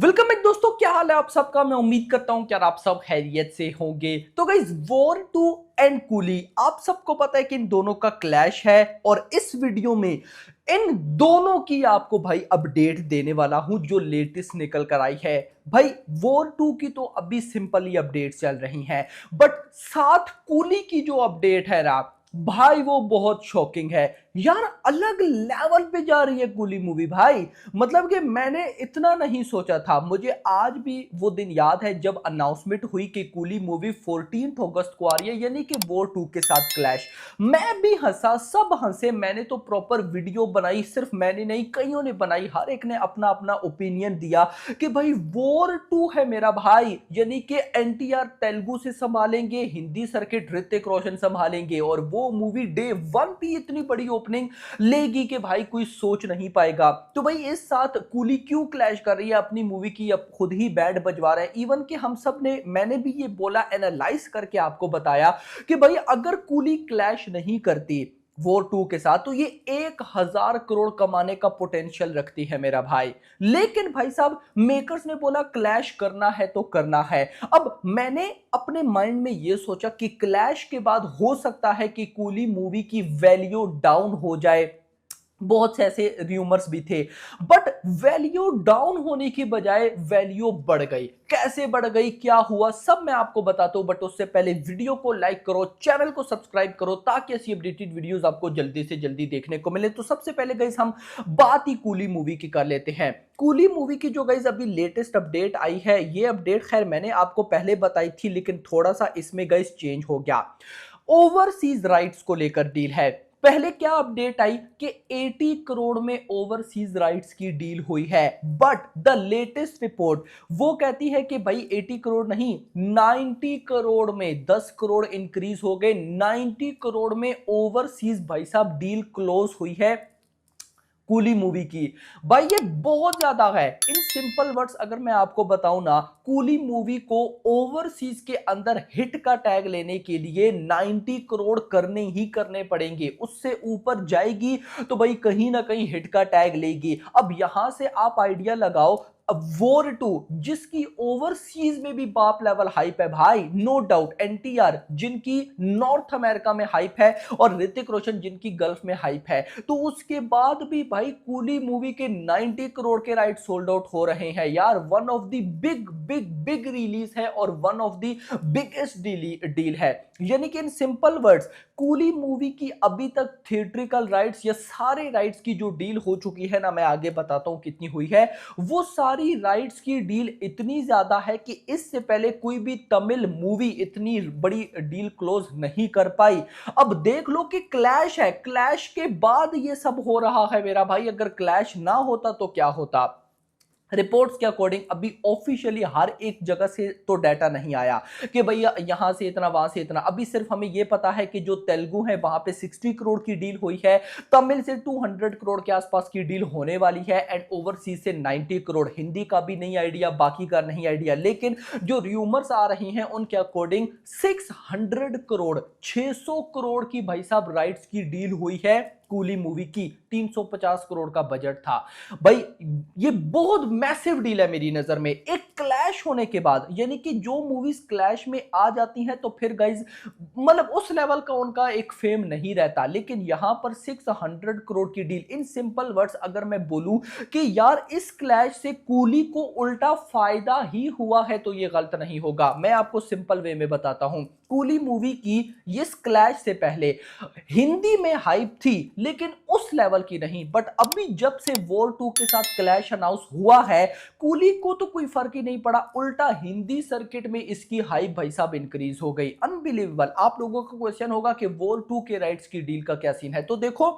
Welcome back दोस्तों, क्या हाल है आप सबका। मैं उम्मीद करता हूं कि यार आप सब खैरियत से होंगे। तो गाइस, वॉर 2 एंड कूली, आप सबको पता है कि इन दोनों का क्लैश है और इस वीडियो में इन दोनों की आपको भाई अपडेट देने वाला हूं जो लेटेस्ट निकल कर आई है। भाई वॉर 2 की तो अभी सिंपल ही अपडेट चल रही हैं, बट साथ कूली की जो अपडेट है ना भाई, वो बहुत शॉकिंग है यार। अलग लेवल पे जा रही है कूली मूवी भाई। मतलब कि मैंने इतना नहीं सोचा था। मुझे आज भी वो दिन याद है जब अनाउंसमेंट हुई कि कूली मूवी 14 अगस्त को आ रही है, यानी कि वॉर 2 के साथ क्लैश। मैं भी हंसा, सब हंसे। मैंने तो प्रॉपर वीडियो बनाई, सिर्फ मैंने नहीं कईयों ने बनाई, हर एक ने अपना अपना ओपिनियन दिया कि भाई वॉर 2 है मेरा भाई, यानी कि एनटीआर तेलुगु से संभालेंगे, हिंदी सर्किट ऋतिक रोशन संभालेंगे और वो मूवी डे 1 भी इतनी बड़ी ओपनिंग लेगी कि भाई कोई सोच नहीं पाएगा। तो भाई इस साथ कूली क्यों क्लैश कर रही है अपनी मूवी की, अब खुद ही बैंड बजवा रहा है। इवन कि हम सब ने, मैंने भी ये बोला, एनालाइज करके आपको बताया कि भाई अगर कूली क्लैश नहीं करती वॉर 2 के साथ तो ये 1000 करोड़ कमाने का पोटेंशियल रखती है मेरा भाई। लेकिन भाई साहब, मेकर्स ने बोला क्लैश करना है तो करना है। अब मैंने अपने माइंड में ये सोचा कि क्लैश के बाद हो सकता है कि कूली मूवी की वैल्यू डाउन हो जाए। बहुत से ऐसे र्यूमर्स भी थे, बट वैल्यू डाउन होने की बजाय वैल्यू बढ़ गई। कैसे बढ़ गई, क्या हुआ, सब मैं आपको बताता हूं। बट उससे पहले वीडियो को लाइक करो, चैनल को सब्सक्राइब करो, ताकि ऐसी अपडेटेड वीडियोस आपको जल्दी से जल्दी देखने को मिले। तो सबसे पहले गाइस हम बात ही कूली मूवी की कर लेते हैं। कूली मूवी की जो गाइस अभी लेटेस्ट अपडेट आई है, ये अपडेट खैर मैंने आपको पहले बताई थी, लेकिन थोड़ा सा इसमें गाइस चेंज हो गया। ओवरसीज राइट्स को लेकर डील है। पहले क्या अपडेट आई कि 80 करोड़ में ओवरसीज राइट्स की डील हुई है, बट द लेटेस्ट रिपोर्ट वो कहती है कि भाई 80 करोड़ नहीं, 90 करोड़ में 10 करोड़ इंक्रीज हो गए। 90 करोड़ में ओवरसीज भाई साहब डील क्लोज हुई है कूली मूवी की। भाई ये बहुत ज्यादा है। इन सिंपल वर्ड्स अगर मैं आपको बताऊं ना, कूली मूवी को ओवरसीज के अंदर हिट का टैग लेने के लिए 90 करोड़ करने ही करने पड़ेंगे। उससे ऊपर जाएगी तो भाई कहीं ना कहीं हिट का टैग लेगी। अब यहां से आप आइडिया लगाओ, वॉर 2 जिसकी ओवरसीज में भी बाप लेवल हाइप है भाई, नो डाउट। एनटीआर जिनकी नॉर्थ अमेरिका में हाइप है और ऋतिक रोशन जिनकी गल्फ में हाइप है, तो उसके बाद भी भाई कूली मूवी के 90 करोड़ के राइट सोल्ड आउट हो रहे हैं यार। One of the big big big release है और one of the biggest deal है। यानी कि in simple words, coolie movie की अभी तक थिएट्रिकल राइट्स या सारे राइट्स की जो डील हो चुकी है ना, मैं आगे बताता हूं कितनी हुई है। वो सारी राइट्स की डील इतनी ज्यादा है कि इससे पहले कोई भी तमिल मूवी इतनी बड़ी डील क्लोज नहीं कर पाई। अब देख लो कि क्लैश है, क्लैश के बाद ये सब हो रहा है मेरा भाई। अगर क्लैश ना होता तो क्या होता। रिपोर्ट्स के अकॉर्डिंग अभी ऑफिशियली हर एक जगह से तो डाटा नहीं आया कि भैया यहां से इतना वहां से इतना। अभी सिर्फ हमें यह पता है कि जो तेलुगु है वहां पे 60 करोड़ की डील हुई है, तमिल से 200 करोड़ के आसपास की डील होने वाली है, एंड ओवरसीज से 90 करोड़। हिंदी का भी नहीं आइडिया, बाकी का नहीं आइडिया, लेकिन जो र्यूमर्स आ रही हैं उनके अकॉर्डिंग 600 करोड़, 600 करोड़ की भाई साहब राइट्स की डील हुई है कूली मूवी की। 350 करोड़ का बजट था भाई। ये बहुत मैसिव डील है मेरी नजर में। एक क्लैश होने के बाद, यानी कि जो मूवीज क्लैश में आ जाती हैं तो फिर गाइज मतलब उस लेवल का उनका एक फेम नहीं रहता, लेकिन यहां पर 600 करोड़ की डील। इन सिंपल वर्ड्स अगर मैं बोलूं कि यार इस क्लैश से कूली को उल्टा फायदा ही हुआ है तो ये गलत नहीं होगा। मैं आपको सिंपल वे में बताता हूं। कूली मूवी की इस क्लैश से पहले हिंदी में हाइप थी, लेकिन उस लेवल की नहीं। बट अभी जब से वॉर 2 के साथ क्लैश अनाउंस हुआ है, कूली को तो कोई फर्क ही नहीं पड़ा, उल्टा हिंदी सर्किट में इसकी हाइप भाई साहब इंक्रीज हो गई। अनबिलीवेबल। आप लोगों का क्वेश्चन होगा कि वॉर 2 के राइट्स की डील का क्या सीन है, तो देखो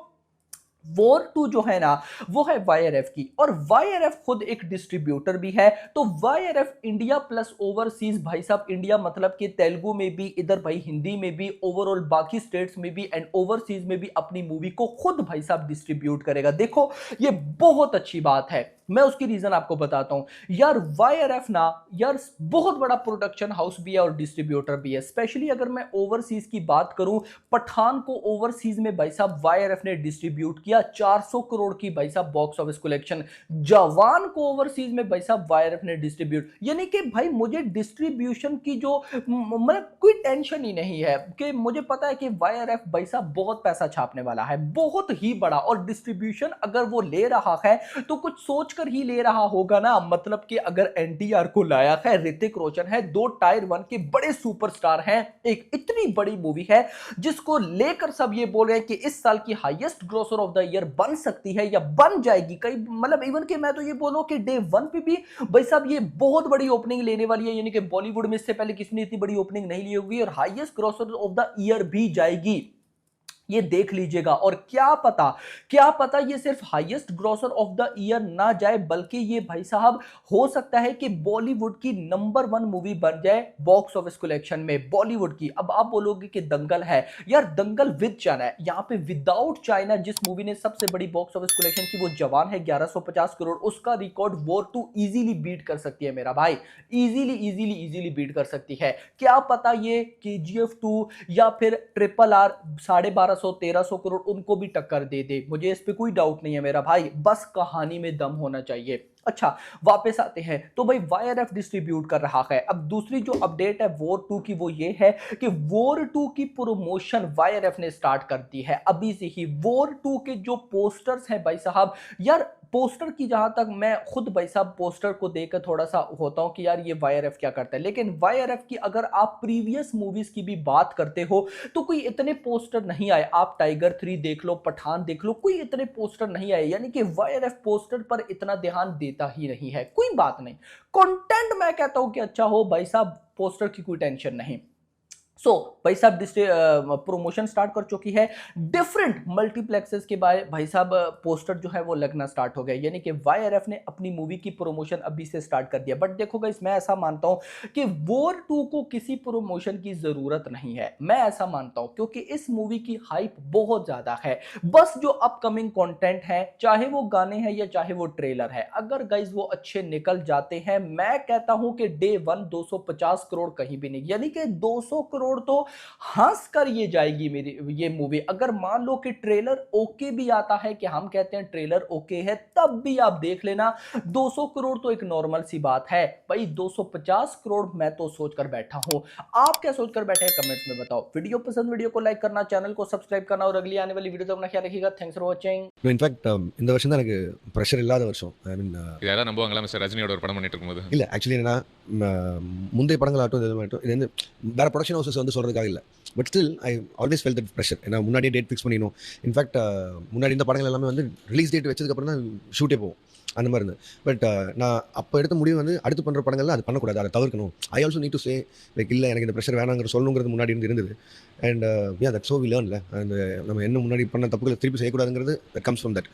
वॉर 2 जो है ना, वो है वाईआरएफ की, और वाईआरएफ खुद एक डिस्ट्रीब्यूटर भी है। तो वाईआरएफ इंडिया प्लस ओवरसीज भाई साहब, इंडिया मतलब कि तेलुगु में भी, इधर भाई हिंदी में भी, ओवरऑल बाकी स्टेट्स में भी एंड ओवरसीज में भी अपनी मूवी को खुद भाई साहब डिस्ट्रीब्यूट करेगा। देखो ये बहुत अच्छी बात है। मैं उसकी रीजन आपको बताता हूं यार। वाईआरएफ ना यार बहुत बड़ा प्रोडक्शन हाउस भी है और डिस्ट्रीब्यूटर भी है। स्पेशली अगर मैं ओवरसीज की बात करूं, पठान को ओवरसीज में भाई साहब वाईआरएफ ने डिस्ट्रीब्यूट किया। किया 400 करोड़ की भाई साहब बॉक्स ऑफिस कलेक्शन। जवान को ओवरसीज में भाई साहब वाईआरएफ ने डिस्ट्रीब्यूट, यानी कि भाई मुझे डिस्ट्रीब्यूशन की जो मतलब कोई टेंशन ही नहीं है कि मुझे पता है कि वाईआरएफ भाई साहब बहुत पैसा छापने वाला है, बहुत ही बड़ा। और डिस्ट्रीब्यूशन अगर वो ले रहा है तो कुछ सोचकर ही ले रहा होगा ना, मतलब कि अगर एनटीआर को लाया है, ऋतिक रोशन है, दो टायर 1 के बड़े सुपरस्टार हैं, एक इतनी बड़ी मूवी है जिसको लेकर सब ये बोल रहे हैं कि इस साल की highest grocer of the year बन सकती है या बन जाएगी। कई मतलब इवन कि मैं तो ये बोलूं कि डे 1 पे भी भाई साहब ये बहुत बड़ी ओपनिंग लेने वाली है, यानी कि बॉलीवुड में इससे पहले किसी ने इतनी बड़ी ओपनिंग नहीं ली होगी और highest grocer of the year भी जाएगी, ये देख लीजिएगा। और क्या पता ये सिर्फ highest grocer of the year ना जाए, बल्कि ये भाई साहब हो सकता है कि बॉलीवुड की नंबर 1 मूवी बन जाए बॉक्स ऑफिस कलेक्शन में बॉलीवुड की। अब आप बोलोगे कि दंगल है, यार दंगल विद चाइना है, यहां पे विदाउट चाइना जिस मूवी ने सबसे बड़ी बॉक्स ऑफिस कलेक्शन की वो जवान है 1150 करोड़, उसका रिकॉर्ड वॉर 2 इजीली बीट कर सकती है मेरा भाई, इजीली बीट कर सकती है। क्या पता ये केजीएफ 2 या फिर RRR 1250 1300 करोड़ उनको भी टक्कर दे दे, मुझे इस पे कोई डाउट नहीं है मेरा भाई, बस कहानी में दम होना चाहिए। अच्छा वापस आते हैं तो भाई वाईआरएफ डिस्ट्रीब्यूट कर रहा है। अब दूसरी जो अपडेट है वॉर 2 की वो ये है कि वॉर 2 की प्रमोशन वाईआरएफ ने स्टार्ट कर दी है अभी से ही। वॉर 2 के जो पोस्टर्स हैं भाई साहब, यार पोस्टर की जहां तक मैं खुद भाई साहब पोस्टर को देखकर थोड़ा सा होता हूं कि यार ये वाईआरएफ क्या करता है, लेकिन वाईआरएफ की अगर आप प्रीवियस मूवीज की भी बात करते हो तो कोई इतने पोस्टर नहीं आए। आप टाइगर 3 देख लो, पठान देख लो, कोई इतने पोस्टर नहीं आए, यानी कि वाईआरएफ पोस्टर पर इतना ध्यान देता ही नहीं है। कोई बात नहीं, कंटेंट मैं कहता हूं कि अच्छा हो भाई साहब, पोस्टर की कोई टेंशन नहीं। भाई साहब प्रमोशन स्टार्ट कर चुकी है, डिफरेंट मल्टीप्लेक्सेस के बाद भाई साहब पोस्टर जो है वो लगना स्टार्ट हो गया, यानी कि वाईआरएफ ने अपनी मूवी की प्रमोशन अभी से स्टार्ट कर दिया। बट देखो गाइस, मैं ऐसा मानता हूं कि वॉर 2 को किसी प्रमोशन की जरूरत नहीं है, मैं ऐसा मानता हूं, क्योंकि इस मूवी की हाइप बहुत ज्यादा है। बस जो अपकमिंग कंटेंट है, चाहे वो गाने हैं या चाहे वो ट्रेलर है, अगर गाइस वो अच्छे निकल जाते हैं, मैं कहता हूं कि डे 1 250 करोड़ कहीं भी नहीं, यानी कि 200 करोड़ तो हंस कर ये जाएगी मेरी ये मूवी। अगर मान लो कि ट्रेलर ओके भी आता है, कि हम कहते हैं ट्रेलर ओके है, तब भी आप देख लेना 200 करोड़ तो एक नॉर्मल सी बात है भाई। 250 करोड़ मैं तो सोचकर बैठा हूं, आप क्या सोचकर बैठे हैं कमेंट्स में बताओ। वीडियो पसंद, वीडियो को लाइक करना, चैनल को सब्सक्राइब करना और अगली आने वाली वीडियो तक अपना ख्याल रखिएगा। Thanks for watching. இன்ஃபேக்ட் இந்த வருஷம் தான் எனக்கு ப்ரெஷர் இல்லாத வருஷம். ஐ மீன் யாராவது நம்புவாங்களா மிஸ்டர் ரஜினியோட ஒரு படம் பண்ணிட்டு இருக்கும்போது? இல்லை ஆக்சுவலி என்னன்னா முந்தைய படங்களாகட்டும் இது வந்து வேறு ப்ரொடக்ஷன் ஹவுசஸ் வந்து சொல்கிறதுக்காக இல்லை, but still I always fell that pressure. ஏன்னா முன்னாடியே டேட் ஃபிக்ஸ் பண்ணிடணும். இன்ஃபேக்ட் முன்னாடி இந்த படங்கள் எல்லாமே வந்து ரிலீஸ் டேட் வச்சதுக்கப்புறம் தான் ஷூட்டே போகும், அந்த மாதிரி இருந்தது. பட் நான் அப்போ எடுத்த முடிவு வந்து அடுத்து பண்ணுற படங்கள்லாம் அது பண்ணக்கூடாது, அதை தவிர்க்கணும். I also need to say like இல்லை எனக்கு இந்த ப்ரெஷர் வேணாங்கிற சொல்லணுங்கிறது முன்னாடி இருந்தது. அண்ட் தட் ஸோ வி லேர்ன்ல, அந்த நம்ம என்ன முன்னாடி பண்ண தப்புகளை திருப்பி செய்யக்கூடாதுங்கிறது கம்ஸ் ஃப்ரம் தட்.